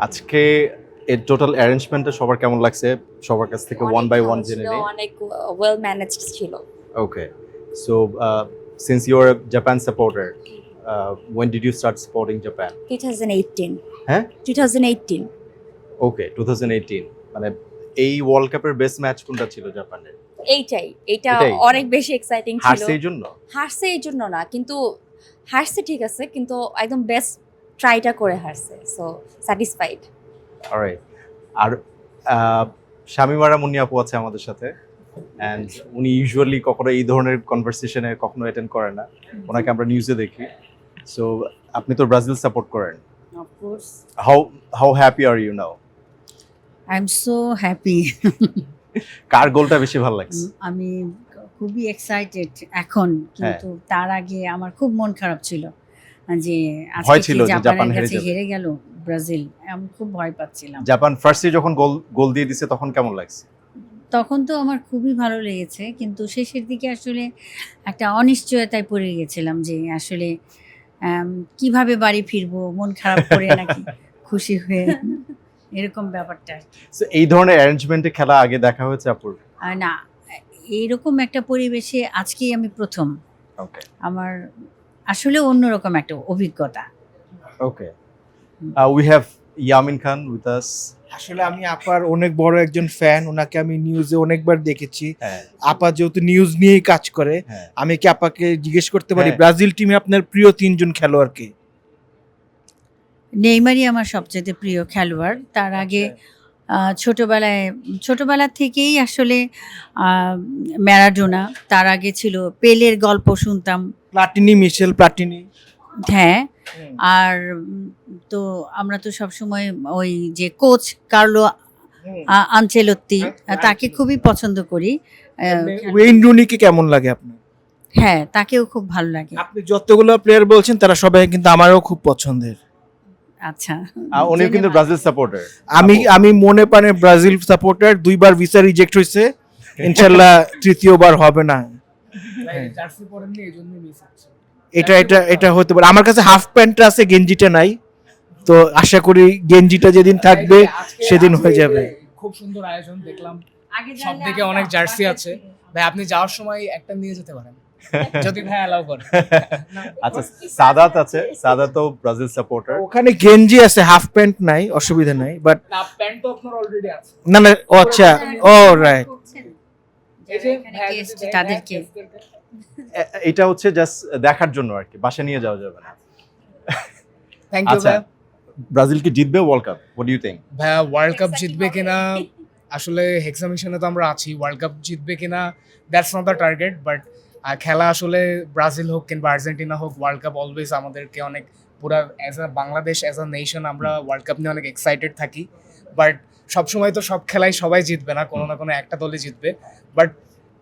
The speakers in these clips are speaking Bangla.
আজকে এর টোটাল অ্যারেঞ্জমেন্টটা সবার কেমন লাগছে? সবার কাছ থেকে ওয়ান বাই ওয়ান জেনে নেই। অনেক ওয়েল ম্যানেজড ছিল। Okay. So since you're a Japan supporter, when did you start supporting Japan? 2018 হ্যাঁ? 2018 ওকে, 2018 মানে এই ওয়ার্ল্ড কাপের বেস্ট ম্যাচ কোনটা ছিল জাপানের? এটা এটাই? অনেক বেশি এক্সাইটিং ছিল। হারছে এই জন্য? হারছে এই জন্য না, কিন্তু হারছে ঠিক আছে, কিন্তু একদম বেস্ট ট্রাইটা করে হারছে, সো স্যাটিসফাইড। অলরাইট। আর শামিমারা মুন্নি আপু আছে আমাদের সাথে, অ্যান্ড উনি ইউজুয়ালি কখনো এই ধরনের কনভারসেশনে কখনো অ্যাটেন্ড করে না। ওনাকে আমরা নিউজে দেখি। সো আপনি তো ব্রাজিল সাপোর্ট করেন। Of course. How happy are you now? I'm so happy. কার গোলটা বেশি ভালো লাগছে? আমি খুবই এক্সাইটেড এখন, কিন্তু তার আগে আমার খুব মন খারাপ ছিল যে ভয় আজকে ছিল কি যে জাপান জাপানের হেরে কাছে যাবে। হেরে গেল ব্রাজিল, আমি খুব ভয় পাচ্ছিলাম। জাপান ফার্স্টে যখন গোল দিয়ে দিছে তখন কেমন লাগছে? তখন তো আমার খুবই ভালো লেগেছে, কিন্তু শেষের দিকে আসলে একটা অনিশ্চয়তায় পড়ে গেছিলাম যে আসলে কিভাবে বাড়ি ফিরবো, মন খারাপ করে নাকি খুশি হয়ে, এরকম ব্যাপারটা আর কি। সো এই ধরনের অ্যারেঞ্জমেন্টে খেলা আগে দেখা হয়েছে আপুর? না, এইরকম একটা পরিবেশে আজকেই আমি প্রথম। ওকে আমার আসলে অন্যরকম একটা অভিজ্ঞতা। Okay. We have Yamin Khan with us. আসলে আমি আপার অনেক বড় একজন ফ্যান, ওনাকে আমি নিউজে অনেকবার দেখেছি। হ্যাঁ আপা যেহেতু নিউজ নিয়েই কাজ করে, হ্যাঁ। আমি কি আপাকে জিজ্ঞেস করতে পারি হ্যাঁ। ব্রাজিল টিমে আপনার প্রিয় তিনজন খেলোয়াড় কে? নেইমারই আমার সবচেয়ে প্রিয় খেলোয়াড়। তার আগে ছোটবেলা থেকেই আসলে ম্যারাডোনা, তার আগে ছিল পেলের গল্প শুনতাম। প্লাটিনি, মিশেল প্লাটিনি। হ্যাঁ, আর তো আমরা তো সবসময় ওই যে কোচ কার্লো আনচেলত্তি, তাকে খুবই পছন্দ করি। ওয়েইন রুনিকে কেমন লাগে আপনার? হ্যাঁ, তাকেও খুব ভালো লাগে। আপনি যতগুলো প্লেয়ার বলছেন তারা সবাই কিন্তু আমারও খুব পছন্দের। আচ্ছা, উনিও কিন্তু ব্রাজিল সাপোর্টার। আমি মনে প্রাণে ব্রাজিল সাপোর্টার, দুইবার ভিসা রিজেক্ট হয়েছে, ইনশাল্লাহ তৃতীয়বার হবে না। এটা হতে পারে। আমার কাছে হাফ প্যান্টটা আছে, গেঞ্জিটা নাই, তো আশা করি গেঞ্জিটা যেদিন থাকবে সেদিন হয়ে যাবে। খুব সুন্দর আয়োজন দেখলাম, সব দিকে অনেক জার্সি আছে। ভাই আপনি যাওয়ার সময় একটা নিয়ে যেতে পারেন যদি ভাই অ্যালাউ করে। আচ্ছা, সাদাত আছে, সাদাতও ব্রাজিল সাপোর্টার। ওখানে গেঞ্জি আছে, হাফ প্যান্ট নাই, অসুবিধা নাই। বাট না, প্যান্ট তো আপনার অলরেডি আছে। না না, ও আচ্ছা, ও রাইট। এই যে এখানে guest, তাদেরকে এটা হচ্ছে জাস্ট দেখার জন্য আর কি, বাসা নিয়ে যাওয়া যাবে না। থ্যাংক ইউ আচ্ছা, ভাই। ব্রাজিল কি জিতবে world cup? What do you think? ভাইয়া ওয়ার্ল্ড কাপ জিতবে কিনা, আসলে হেক্সা মিশনে তো আমরা আছি, ওয়ার্ল্ড কাপ জিতবে কিনা that's not the target, but খেলা আসলে ব্রাজিল হোক কিংবা আর্জেন্টিনা হোক, ওয়ার্ল্ড কাপ অলওয়েজ আমাদেরকে অনেক, পুরা as a Bangladesh, as a nation আমরা ওয়ার্ল্ড কাপ নিয়ে অনেক এক্সাইটেড থাকি। বাট সবসময় তো সব খেলায় সবাই জিতবে না, কোনো না কোনো একটা দলই জিতবে। বাট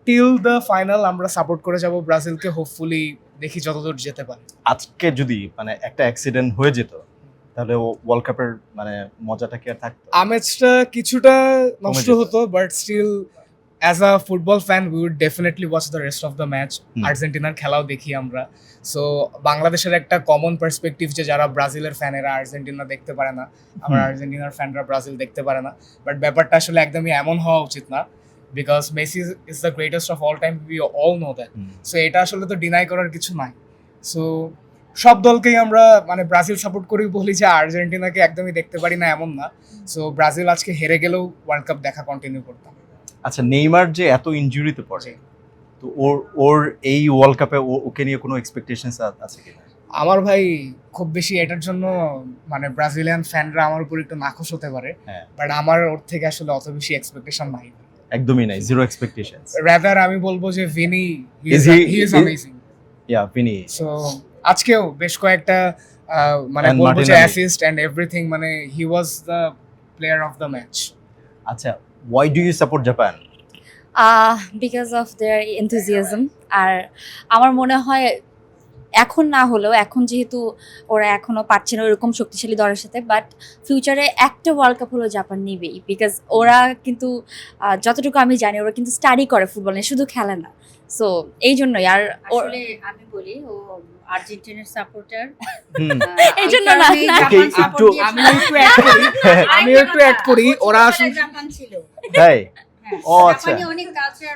টিল দ্য ফাইনাল আমরা সাপোর্ট করে যাব ব্রাজিলকে, হোপফুলি দেখি যতদূর যেতে পারে। আজকে যদি মানে একটা অ্যাক্সিডেন্ট হয়ে যেত তাহলে ওয়ার্ল্ড কাপের মানে মজাটা কি আর থাকতো? আমেজটা কিছুটা নষ্ট যেত। হতো, but still as a football fan we would definitely watch the rest of the match. আর্জেন্টিনার খেলাও দেখি আমরা, সো বাংলাদেশের একটা কমন পার্সপেক্টিভ যে যারা ব্রাজিলের ফ্যানেরা আর্জেন্টিনা দেখতে পারে না, আবার আর্জেন্টিনার ফ্যানরা ব্রাজিল দেখতে পারে না। বাট ব্যাপারটা আসলে একদমই এমন হওয়া উচিত না, because Messi is the greatest of all time, we all know that. So এটা আসলে তো ডিনাই করার কিছু নাই। সো সব দলকেই আমরা মানে ব্রাজিল সাপোর্ট করি বলি, যে আর্জেন্টিনাকে একদমই দেখতে পারি না এমন না। সো ব্রাজিল আজকে হেরে গেলেও ওয়ার্ল্ড কাপ দেখা কন্টিনিউ করতাম। আচ্ছা, নেইমার যে এত ইনজুরিতে পড়ে, তো ওর এই ওয়ার্ল্ড কাপে ওকে নিয়ে কোনো এক্সপেকটেশনস আছে কিনা? আমার ভাই খুব বেশি এটার জন্য মানে ব্রাজিলিয়ান ফ্যানরা আমার উপর একটু নাখোশ হতে পারে, হ্যাঁ। বাট আমার ওর থেকে আসলে অত বেশি এক্সপেকটেশন নাই, একদমই নাই, জিরো এক্সপেকটেশনস। রাদার আমি বলবো যে Vini Is he is he- amazing. Yeah, Vini. So আজকেও বেশ কয়েকটা মানে And বলবো যে Martinelli. অ্যাসিস্ট এন্ড এভরিথিং, মানে he was the player of the match. আচ্ছা, why do you support Japan? Because of their enthusiasm. আর আমার মনে হয় এখন না হলেও এখন যেহেতু ওরা এখনো পারছে না ওরকম শক্তিশালী দলের সাথে, বাট ফিউচারে একটা ওয়ার্ল্ড কাপ হলো জাপান নিবেই, বিকজ ওরা কিন্তু যতটুকু আমি জানি ওরা কিন্তু স্টাডি করে ফুটবল নিয়ে, শুধু খেলে না। সো এই জন্যই। আর আসলে আমি বলি ও আর্জেন্টিনার সাপোর্টার, এই জন্য না, না। আমিও একটু অ্যাড করি ওরা আসলে জাপান ছিল। তাই ও আচ্ছা। জাপানি অনেক কালচার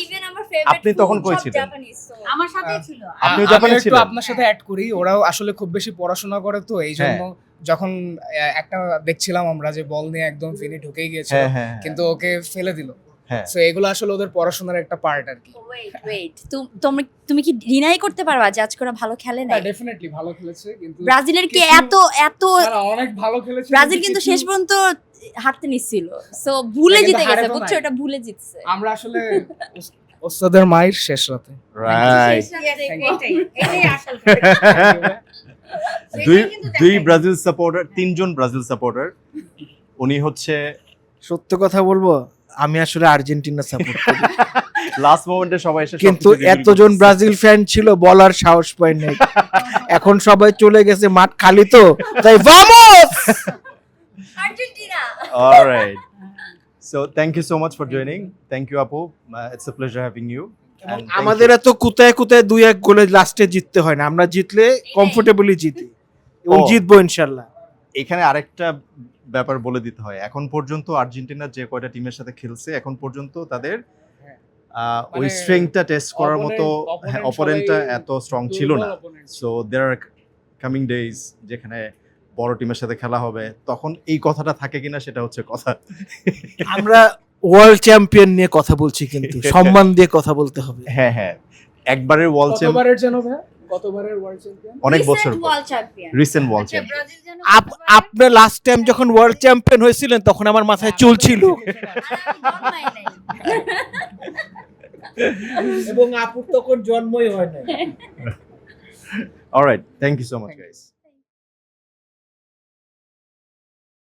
ইভেন আমার ফেভারিট আপনি তখন কই ছিলেন? জাপানিজ। আমার সাথেই ছিল। আপনিও আমি জাপানে একটু ছিলেন? আপনার সাথে অ্যাড করি, ওরাও আসলে খুব বেশি পড়াশোনা করে, তো এই জন্য যখন একটা দেখছিলাম আমরা যে বল নিয়ে একদম ফিনি ঢুকেই গিয়েছিল, হ্যাঁ হ্যাঁ কিন্তু ওকে ফেলে দিল। হ্যাঁ। সো এগুলো আসলে ওদের পড়াশোনার একটা পার্ট আর কি। ওয়েট তুমি কি ডিনাই করতে পারবা যে আজকে ওরা ভালো খেলে না? ডেফিনেটলি ভালো খেলেছে, কিন্তু ব্রাজিলের কি কিছু- এত এত তারা অনেক ভালো খেলেছে। ব্রাজিল কিন্তু শেষ পর্যন্ত হারতে নিচ্ছিল, সো ভুলে কিন্তু জিতে হারে গেছে, তো বুঝছো? নাই। এটা ভুলে জিতছে। আমরা আসলে ওস্তাদের মায়ের শেষ রাতে। রাইট। এটাই আসল। দুই দুই ব্রাজিল সাপোর্টার, তিনজন ব্রাজিল সাপোর্টার। উনি হচ্ছে সত্য কথা বলবো, আমি আসলে আর্জেন্টিনা সাপোর্ট করি, লাস্ট মোমেন্টে সবাই এসে কিন্তু সবকিছু reveal এতজন করতেছে। ব্রাজিল ফ্যান ছিল বলার সাহস পায় নাই। এখন সবাই চলে গেছে, মাঠ খালি তো, তাই vamos. Argentina. Alright. So thank you so much for joining. Thank you, Apu. It's a pleasure having you. And thank আমাদের you. এত কুতায় কুতায় 2-1 গোলে লাস্টে জিততে হয় না, আমরা জিতলে কমফোর্টেবলি জিতি এবং ও। জিতবো ইনশাল্লাহ। এখানে আরেকটা ব্যাপার বলে দিতে হয়। এখন পর্যন্ত আর্জেন্টিনা যে কয়টা টিমের সাথে খেলছে, এখন পর্যন্ত তাদের ওই মানে স্ট্রেংথটা টেস্ট করার মতো opponent অপোনেন্টটা সবাই এত স্ট্রং ছিল না। So there are coming days যেখানে বড় টিমের সাথে খেলা হবে, তখন এই কথাটা থাকে কিনা সেটা হচ্ছে কথা। আমরা ওয়ার্ল্ড চ্যাম্পিয়ন নিয়ে কথা বলছি, কিন্তু সম্মান দিয়ে কথা বলতে হবে। হ্যাঁ হ্যাঁ, একবারের ওয়ার্ল্ড চ্যাম্পিয়ন, কতবারের যেন ভাই, কতবারের ওয়ার্ল্ড চ্যাম্পিয়ন? অনেক বছর পর ওয়ার্ল্ড চ্যাম্পিয়ন। রিসেন্ট ওয়ার্ল্ড আচ্ছা, চ্যাম্পিয়ন। ব্রাজিল যেন আপনি লাস্ট টাইম যখন ওয়ার্ল্ড চ্যাম্পিয়ন হয়েছিলেন তখন আমার মাথায় চুল ছিল, এবং আপুর তখন জন্মই হয় না। Alright, thank you so much guys.